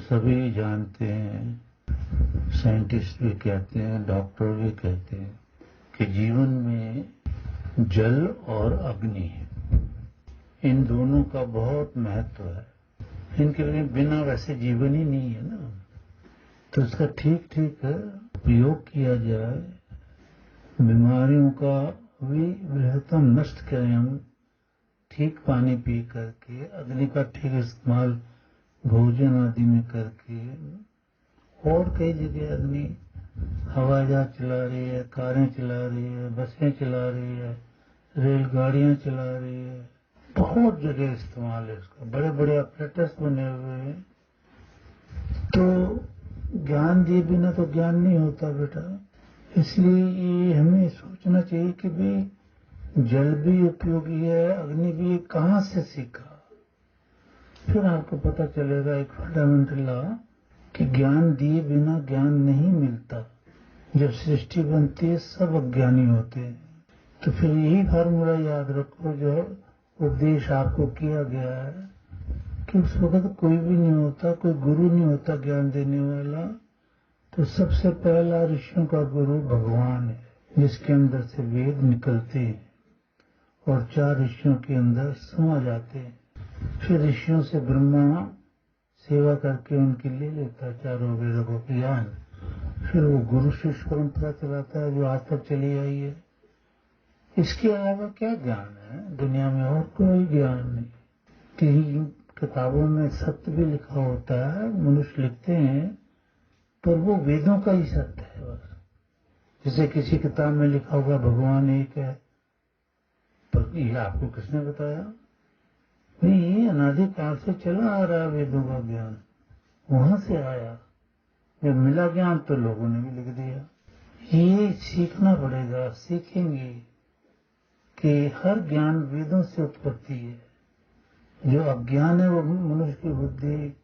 सभी जानते हैं, साइंटिस्ट भी कहते हैं, डॉक्टर भी कहते हैं कि जीवन में जल और अग्नि, इन दोनों का बहुत महत्व है। इनके बिना वैसे जीवन ही नहीं है ना। तो इसका ठीक ठीक उपयोग किया जाए, बीमारियों का भी बृहत्तम नष्ट करें हम ठीक पानी पी करके, अग्नि का ठीक इस्तेमाल भोजन आदि में करके। और कई जगह अग्नि हवाई जहाज चला रही है, कारें चला रही है, बसें चला रही है, रेलगाड़ियां चला रही है, बहुत जगह इस्तेमाल है इसका, बड़े बड़े ऑपरेटर्स बने हुए हैं। तो ज्ञान दिए बिना तो ज्ञान नहीं होता बेटा। इसलिए ये हमें सोचना चाहिए कि भाई जल भी उपयोगी है, अग्नि भी। कहाँ से सीखा? फिर आपको पता चलेगा एक फंडामेंटल लॉ कि ज्ञान दिए बिना ज्ञान नहीं मिलता। जब सृष्टि बनती है सब अज्ञानी होते हैं। तो फिर यही फार्मूला याद रखो जो उपदेश आपको किया गया है कि उस वक्त कोई भी नहीं होता, कोई गुरु नहीं होता ज्ञान देने वाला। तो सबसे पहला ऋषियों का गुरु भगवान है, जिसके अंदर से वेद निकलते हैं और 4 ऋषियों के अंदर समा जाते हैं। फिर ऋषियों से ब्रह्मा सेवा करके उनकी ले लेता है चारों वेदों को ज्ञान। फिर वो गुरु शिष्य परंपरा चलाता है जो आज तक चली आई है। इसके अलावा क्या ज्ञान है दुनिया में? और कोई ज्ञान नहीं। कहीं किताबों में सत्य भी लिखा होता है, मनुष्य लिखते हैं, पर वो वेदों का ही सत्य है बस। जैसे किसी किताब में लिखा होगा भगवान एक है, पर ये आपको किसने बताया? नहीं, ये अनादिकाल से चला आ रहा है वेदों का ज्ञान, वहां से आया। जब मिला ज्ञान तो लोगों ने भी लिख दिया। ये सीखना पड़ेगा, सीखेंगे कि हर ज्ञान वेदों से उत्पत्ति है। जो अज्ञान है वो मनुष्य की बुद्धि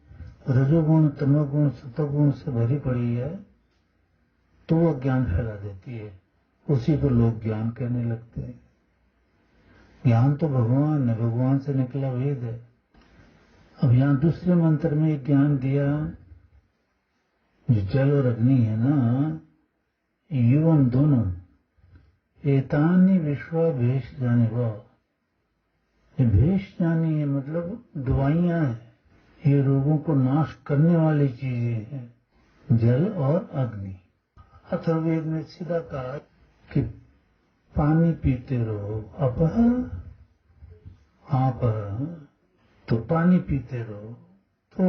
रजोगुण, तमोगुण, सतोगुण से भरी पड़ी है, तो वो ज्ञान फैला देती है। उसी को लोग ज्ञान कहने लगते हैं। ज्ञान तो भगवान है, भगवान से निकला वेद है। अब यहाँ दूसरे मंत्र में एक ज्ञान दिया, जो जल और अग्नि है ना, युवम दोनों एतानी विश्वा भेष जाने वा। ये भेष जानी है मतलब दवाइयां हैं, ये रोगों को नाश करने वाली चीजें हैं, जल और अग्नि। अथर्ववेद में सीधा कहा कि पानी पीते रहो, अपह आप, तो पानी पीते रहो। तो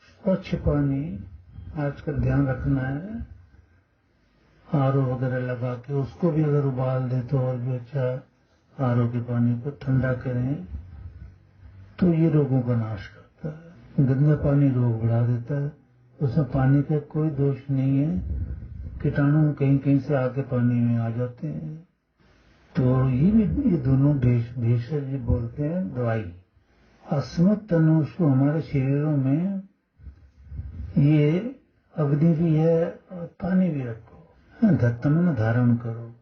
स्वच्छ पानी आजकल ध्यान रखना है, आरओ वगैरह लगा के उसको भी अगर उबाल दे तो और भी अच्छा। आरओ के पानी को ठंडा करें तो ये रोगों का नाश करता है। गंदा पानी रोग बढ़ा देता है, उसमें पानी का कोई दोष नहीं है, कीटाणु कहीं कहीं से आके पानी में आ जाते हैं। तो ये दोनों भेषज बोलते हैं दवाई। अस्मत् तनुषु हमारे शरीरों में ये अग्नि भी है और पानी भी रखो, धत्तम धारण करो।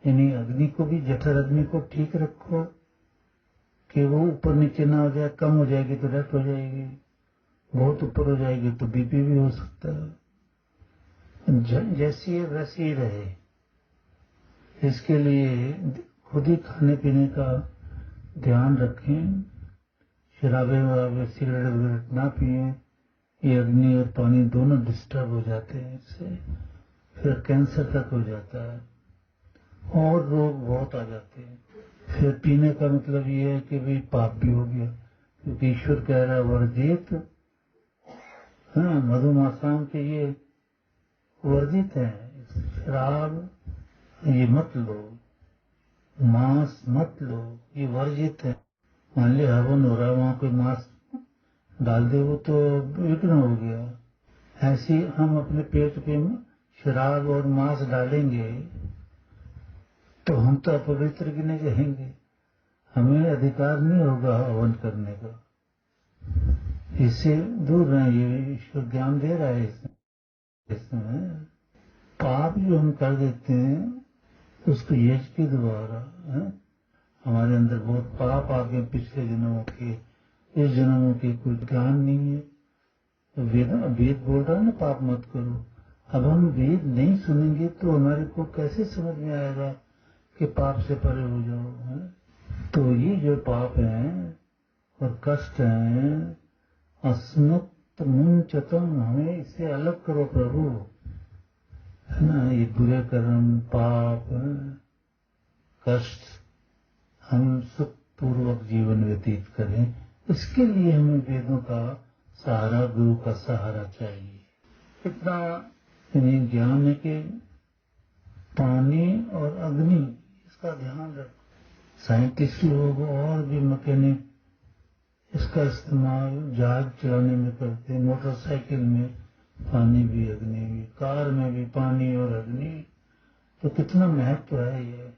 यानी अग्नि को भी, जठर अग्नि को ठीक रखो कि वो ऊपर नीचे ना हो जाए। कम हो जाएगी तो डेथ हो जाएगी, बहुत ऊपर हो जाएगी तो बीपी भी हो सकता है। जैसी है वैसी ही रहे। इसके लिए खुद ही खाने पीने का ध्यान रखें, शराबे वराबे सिगरेट वगैरह ना पिए। ये अग्नि और पानी दोनों डिस्टर्ब हो जाते हैं, इससे फिर कैंसर तक हो जाता है और रोग बहुत आ जाते हैं। फिर पीने का मतलब ये है कि भाई पाप भी हो गया, क्योंकि ईश्वर कह रहा है वर्जित। हाँ, मधुमासाम के ये वर्जित है। शराब ये मत लो, मांस मत लो, ये वर्जित है। मान लिया हवन हो रहा है, वहां कोई मांस डाल दे वो तो विघ्न हो गया। ऐसे हम अपने पेट पे शराब और मांस डालेंगे तो हम तो अपवित्र गिने जाएंगे, हमें अधिकार नहीं होगा हवन करने का। इससे दूर रहें, ये ईश्वर ज्ञान दे रहा है। इसमें पाप जो हम कर देते हैं उसको यज्ञ के द्वारा, हमारे अंदर बहुत पाप आ गए पिछले जन्मों के, इस जन्मों के कोई ज्ञान नहीं है, वेद बोल रहा है ना पाप मत करो। अब हम वेद नहीं सुनेंगे तो हमारे को कैसे समझ में आएगा कि पाप से परे हो जाओ है? तो ये जो पाप है और कष्ट है, अस्मत् मुंचतम, हमें इससे अलग करो प्रभु, है ना। ये बुरे कर्म, पाप, कष्ट, हम सुख पूर्वक जीवन व्यतीत करें, इसके लिए हमें वेदों का सहारा, गुरु का सहारा चाहिए। इतना इन्हें ज्ञान है कि पानी और अग्नि, इसका ध्यान रखो। साइंटिस्ट लोग और भी मैकेनिक इसका इस्तेमाल जहाज चलाने में करते, मोटरसाइकिल में पानी भी अग्नि भी, कार में भी पानी और अग्नि, तो कितना महत्व है ये।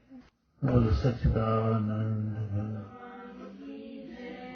बोल सच्चिदानंद।